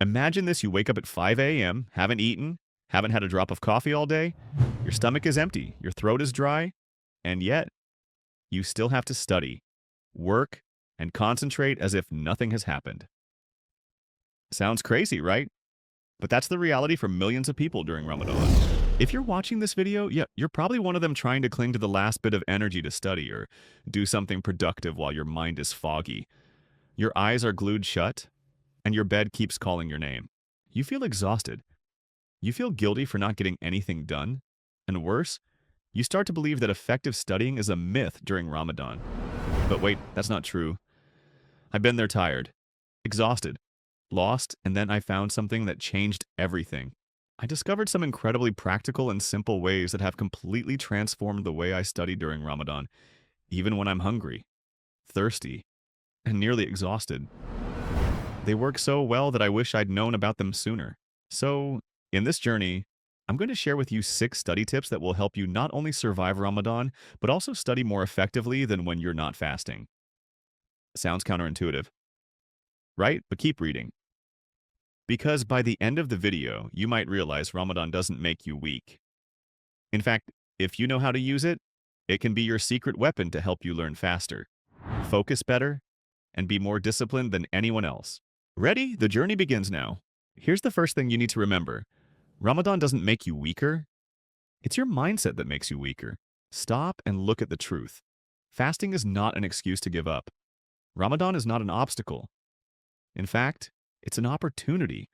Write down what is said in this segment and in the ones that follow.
Imagine this: you wake up at 5 a.m., haven't eaten, haven't had a drop of coffee all day, your stomach is empty, your throat is dry, and yet you still have to study, work, and concentrate as if nothing has happened. Sounds crazy, right? But that's the reality for millions of people during Ramadan. If you're watching this video, yeah, you're probably one of them trying to cling to the last bit of energy to study or do something productive while your mind is foggy. Your eyes are glued shut, and your bed keeps calling your name. You feel exhausted. You feel guilty for not getting anything done. And worse, you start to believe that effective studying is a myth during Ramadan. But wait, that's not true. I've been there, tired, exhausted, lost, and then I found something that changed everything. I discovered some incredibly practical and simple ways that have completely transformed the way I study during Ramadan, even when I'm hungry, thirsty, and nearly exhausted. They work so well that I wish I'd known about them sooner. So, in this journey, I'm going to share with you 6 study tips that will help you not only survive Ramadan, but also study more effectively than when you're not fasting. Sounds counterintuitive, right? But keep reading. Because by the end of the video, you might realize Ramadan doesn't make you weak. In fact, if you know how to use it, it can be your secret weapon to help you learn faster, focus better, and be more disciplined than anyone else. Ready? The journey begins now. Here's the first thing you need to remember. Ramadan doesn't make you weaker. It's your mindset that makes you weaker. Stop and look at the truth. Fasting is not an excuse to give up. Ramadan is not an obstacle. In fact, it's an opportunity,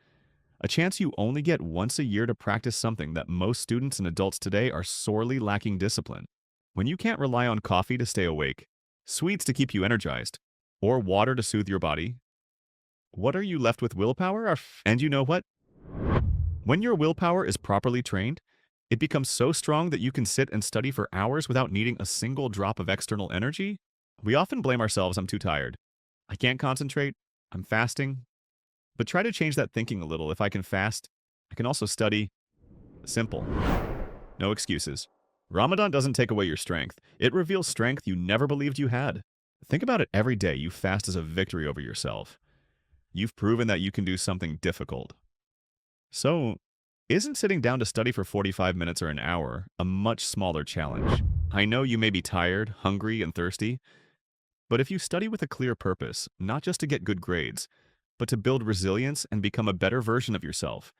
a chance you only get once a year to practice something that most students and adults today are sorely lacking: discipline. When you can't rely on coffee to stay awake, sweets to keep you energized, or water to soothe your body, what are you left with? Willpower? And you know what? When your willpower is properly trained, it becomes so strong that you can sit and study for hours without needing a single drop of external energy. We often blame ourselves: I'm too tired, I can't concentrate, I'm fasting. But try to change that thinking a little. If I can fast, I can also study. Simple. No excuses. Ramadan doesn't take away your strength. It reveals strength you never believed you had. Think about it: every day you fast as a victory over yourself. You've proven that you can do something difficult. So, isn't sitting down to study for 45 minutes or an hour a much smaller challenge? I know you may be tired, hungry, and thirsty, but if you study with a clear purpose, not just to get good grades, but to build resilience and become a better version of yourself,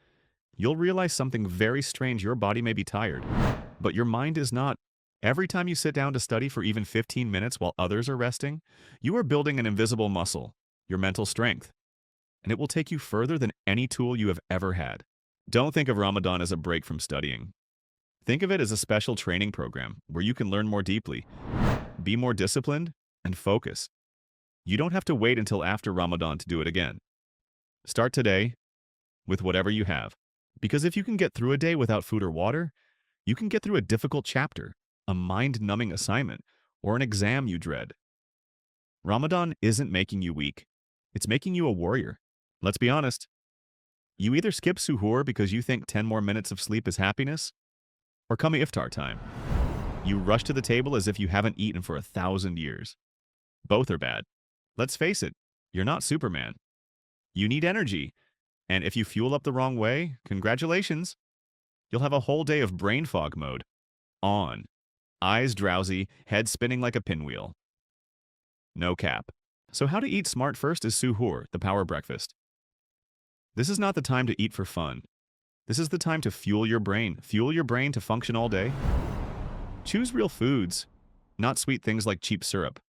you'll realize something very strange. Your body may be tired, but your mind is not. Every time you sit down to study for even 15 minutes while others are resting, you are building an invisible muscle, your mental strength, and it will take you further than any tool you have ever had. Don't think of Ramadan as a break from studying. Think of it as a special training program where you can learn more deeply, be more disciplined, and focus. You don't have to wait until after Ramadan to do it again. Start today with whatever you have. Because if you can get through a day without food or water, you can get through a difficult chapter, a mind-numbing assignment, or an exam you dread. Ramadan isn't making you weak. It's making you a warrior. Let's be honest. You either skip suhoor because you think 10 more minutes of sleep is happiness, or come iftar time, you rush to the table as if you haven't eaten for 1,000 years. Both are bad. Let's face it, you're not Superman. You need energy, and if you fuel up the wrong way, congratulations. You'll have a whole day of brain fog mode. On. Eyes drowsy, head spinning like a pinwheel. No cap. So how to eat smart first is suhoor, the power breakfast. This is not the time to eat for fun. This is the time to fuel your brain to function all day. Choose real foods, not sweet things like cheap syrup.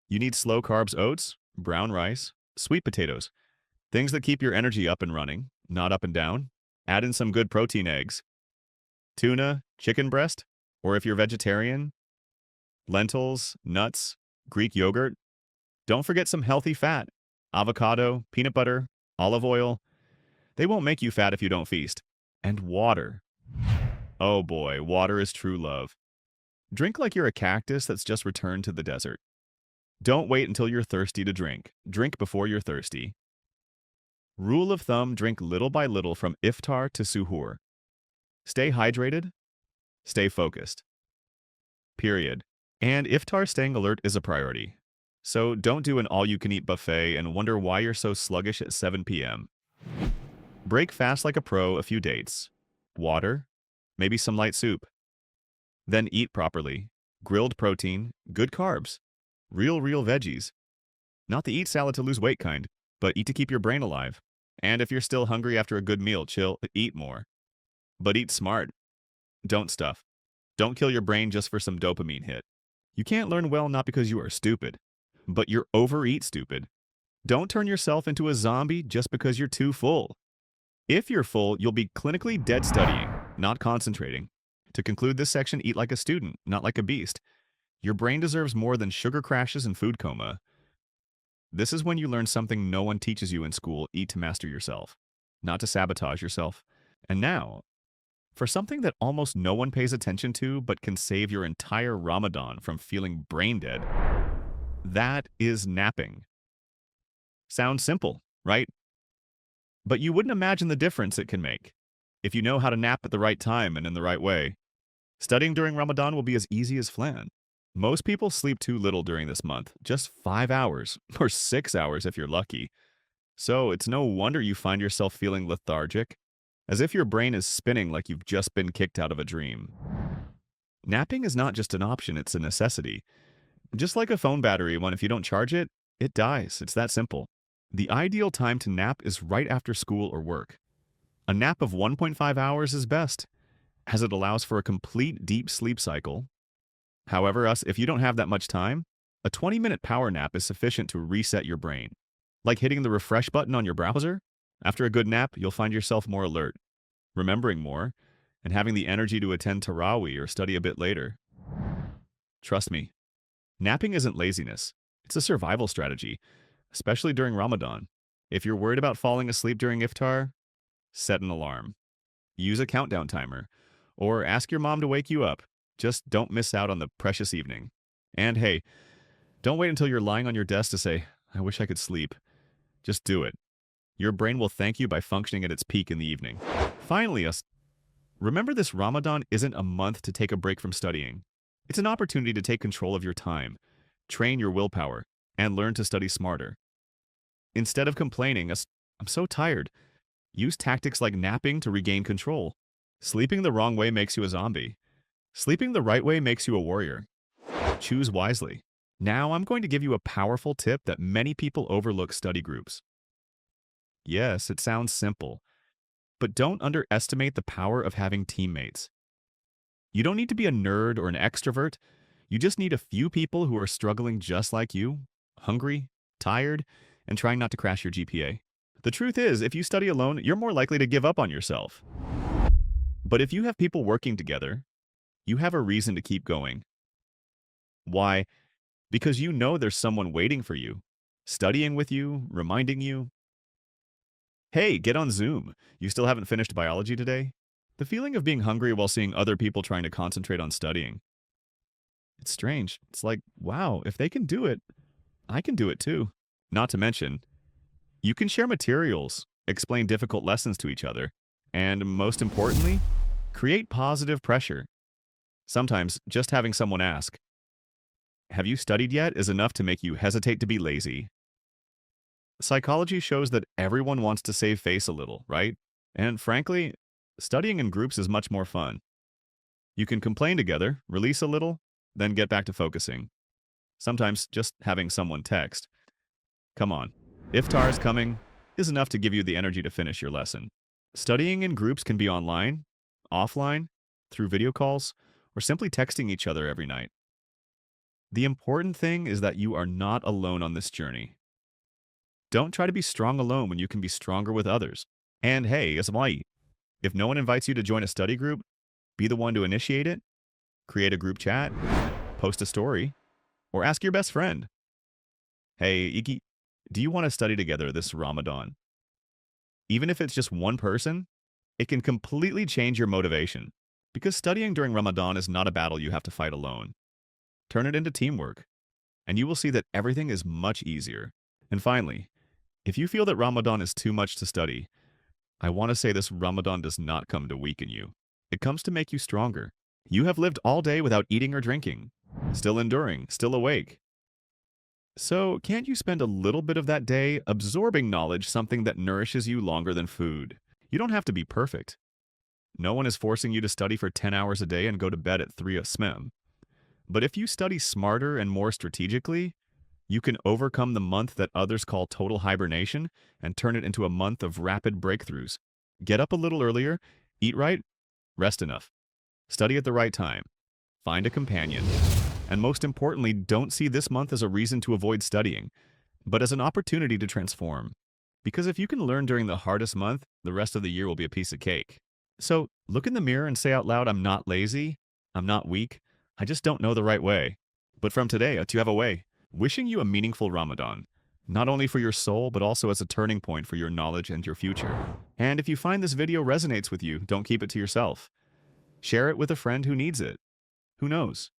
You need slow carbs oats, brown rice, sweet potatoes, things that keep your energy up and running, not up and down. Add in some good protein: eggs, tuna, chicken breast, or if you're vegetarian, lentils, nuts, Greek yogurt. Don't forget some healthy fat: avocado, peanut butter, olive oil. They won't make you fat if you don't feast. And water. Oh boy, water is true love. Drink like you're a cactus that's just returned to the desert. Don't wait until you're thirsty to drink. Drink before you're thirsty. Rule of thumb: drink little by little from iftar to suhoor. Stay hydrated. Stay focused. Period. And iftar staying alert is a priority. So don't do an all-you-can-eat buffet and wonder why you're so sluggish at 7 p.m. Break fast like a pro a few dates. Water, maybe some light soup. Then eat properly. Grilled protein, good carbs. Real veggies. Not the eat salad to lose weight kind, but eat to keep your brain alive. And if you're still hungry after a good meal, chill, eat more. But eat smart. Don't stuff. Don't kill your brain just for some dopamine hit. You can't learn well not because you are stupid, but you're overeat stupid. Don't turn yourself into a zombie just because you're too full. If you're full, you'll be clinically dead studying, not concentrating. To conclude this section, eat like a student, not like a beast. Your brain deserves more than sugar crashes and food coma. This is when you learn something no one teaches you in school: eat to master yourself, not to sabotage yourself. And now, for something that almost no one pays attention to but can save your entire Ramadan from feeling brain dead, that is napping. Sounds simple, right? But you wouldn't imagine the difference it can make if you know how to nap at the right time and in the right way. Studying during Ramadan will be as easy as flan. Most people sleep too little during this month, just 5 hours, or 6 hours if you're lucky. So it's no wonder you find yourself feeling lethargic, as if your brain is spinning like you've just been kicked out of a dream. Napping is not just an option, it's a necessity. Just like a phone battery, when if you don't charge it, it dies. It's that simple. The ideal time to nap is right after school or work. A nap of 1.5 hours is best, as it allows for a complete deep sleep cycle. However, if you don't have that much time, a 20-minute power nap is sufficient to reset your brain. Like hitting the refresh button on your browser, after a good nap, you'll find yourself more alert, remembering more, and having the energy to attend Tarawih or study a bit later. Trust me, napping isn't laziness. It's a survival strategy, especially during Ramadan. If you're worried about falling asleep during iftar, set an alarm. Use a countdown timer, or ask your mom to wake you up. Just don't miss out on the precious evening. And hey, don't wait until you're lying on your desk to say, "I wish I could sleep." Just do it. Your brain will thank you by functioning at its peak in the evening. Finally, remember this: Ramadan isn't a month to take a break from studying. It's an opportunity to take control of your time, train your willpower, and learn to study smarter. Instead of complaining, "I'm so tired," use tactics like napping to regain control. Sleeping the wrong way makes you a zombie. Sleeping the right way makes you a warrior. Choose wisely. Now I'm going to give you a powerful tip that many people overlook: study groups. Yes, it sounds simple, but don't underestimate the power of having teammates. You don't need to be a nerd or an extrovert. You just need a few people who are struggling just like you, hungry, tired, and trying not to crash your GPA. The truth is, if you study alone, you're more likely to give up on yourself. But if you have people working together, you have a reason to keep going. Why? Because you know there's someone waiting for you, studying with you, reminding you, "Hey, get on Zoom. You still haven't finished biology today?" The feeling of being hungry while seeing other people trying to concentrate on studying. It's strange. It's like, wow, if they can do it, I can do it too. Not to mention, you can share materials, explain difficult lessons to each other, and most importantly, create positive pressure. Sometimes just having someone ask, "Have you studied yet?" is enough to make you hesitate to be lazy. Psychology shows that everyone wants to save face a little, right? And frankly, studying in groups is much more fun. You can complain together, release a little, then get back to focusing. Sometimes just having someone text, "Come on, iftar is coming," is enough to give you the energy to finish your lesson. Studying in groups can be online, offline, through video calls, or simply texting each other every night. The important thing is that you are not alone on this journey. Don't try to be strong alone when you can be stronger with others. And hey, if no one invites you to join a study group, be the one to initiate it, create a group chat, post a story, or ask your best friend, "Hey, Iki, do you want to study together this Ramadan?" Even if it's just one person, it can completely change your motivation. Because studying during Ramadan is not a battle you have to fight alone. Turn it into teamwork, and you will see that everything is much easier. And finally, if you feel that Ramadan is too much to study, I want to say this: Ramadan does not come to weaken you. It comes to make you stronger. You have lived all day without eating or drinking, still enduring, still awake. So can't you spend a little bit of that day absorbing knowledge, something that nourishes you longer than food? You don't have to be perfect. No one is forcing you to study for 10 hours a day and go to bed at 3 a.m. But if you study smarter and more strategically, you can overcome the month that others call total hibernation and turn it into a month of rapid breakthroughs. Get up a little earlier, eat right, rest enough, study at the right time, find a companion, and most importantly, don't see this month as a reason to avoid studying, but as an opportunity to transform. Because if you can learn during the hardest month, the rest of the year will be a piece of cake. So look in the mirror and say out loud, I'm not lazy, I'm not weak, I just don't know the right way. But from today, you have a way. Wishing you a meaningful Ramadan, not only for your soul, but also as a turning point for your knowledge and your future. And if you find this video resonates with you, don't keep it to yourself. Share it with a friend who needs it. Who knows?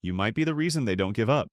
You might be the reason they don't give up.